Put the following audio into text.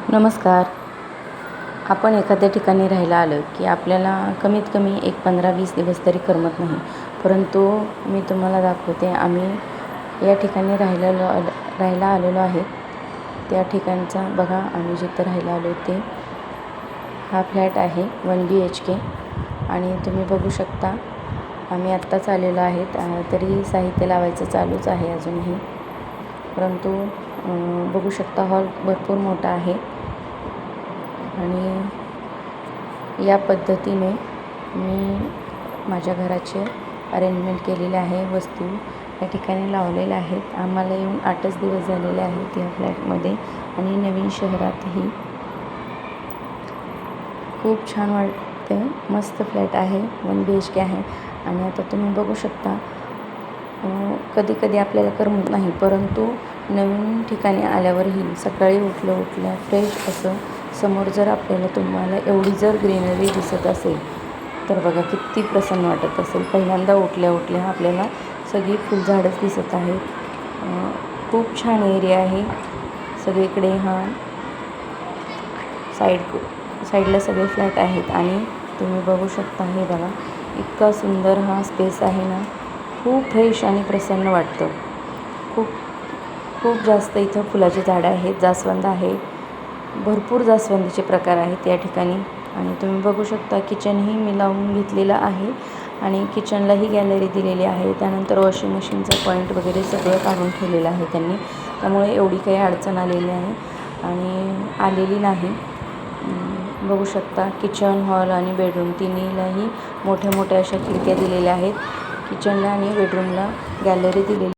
नमस्कार. आपण एखाद्या ठिकाणी राहायला आलं की आपल्याला कमीत कमी एक 15-20 दिवस तरी करमत नाही. परंतु मी तुम्हाला दाखवते, आम्ही या ठिकाणी राहायला आलेलो आहे. त्या ठिकाणचा बघा, आम्ही जिथं राहायला आलो ते हा फ्लॅट आहे 1 BHK आणि तुम्ही बघू शकता आम्ही आत्ताच आलेलो आहेत. तरी साहित्य लावायचं चालूच आहे अजूनही. परंतु बघू शकता हॉल भरपूर मोठा आहे आणि या पद्धतीने मी माझ्या घराचे अरेंजमेंट केलेले आहे. वस्तू या ठिकाणी लावलेल्या आहेत. आम्हाला येऊन 8च दिवस झालेले आहेत या फ्लॅटमध्ये आणि नवीन शहरातही. खूप छान वाटते. मस्त फ्लॅट आहे. 1 BHK आहे आणि आता तुम्ही बघू शकता कधी कधी आपल्याला करमत नाही, परंतु नवीन ठिकाणी आल्यावरही सकाळी उठल्या फ्रेश असं समोर जर तुम्हाला एवढी जर ग्रीनरी दिसत असेल तर बघा किती प्रसन्न वाटत असेल. पहिल्यांदा उठल्या आपल्याला सगळी फुलझाडच दिसत आहेत. खूप छान एरिया आहे. सगळीकडे साईडला सगळे फ्लॅट आहेत आणि तुम्ही बघू शकता हे बघा इतका सुंदर हा स्पेस आहे ना. खूप फ्रेश आणि प्रसन्न वाटतं. खूप जास्त इथं फुलाची झाडं आहेत. जास्वंद आहे. भरपूर जास्वंदीचे प्रकार आहेत या ठिकाणी आणि तुम्ही बघू शकता किचनही मी लावून घेतलेलं आहे आणि किचनलाही गॅलरी दिलेली आहे. त्यानंतर वॉशिंग मशीनचा पॉईंट वगैरे सगळं काढून ठेवलेलं आहे त्यांनी. त्यामुळे एवढी काही अडचण आलेली नाही. बघू शकता किचन, हॉल आणि बेडरूम तिन्हीलाही मोठ्या अशा खिडक्या दिलेल्या आहेत. किचनला आणि बेडरूमला गॅलरी दिलेली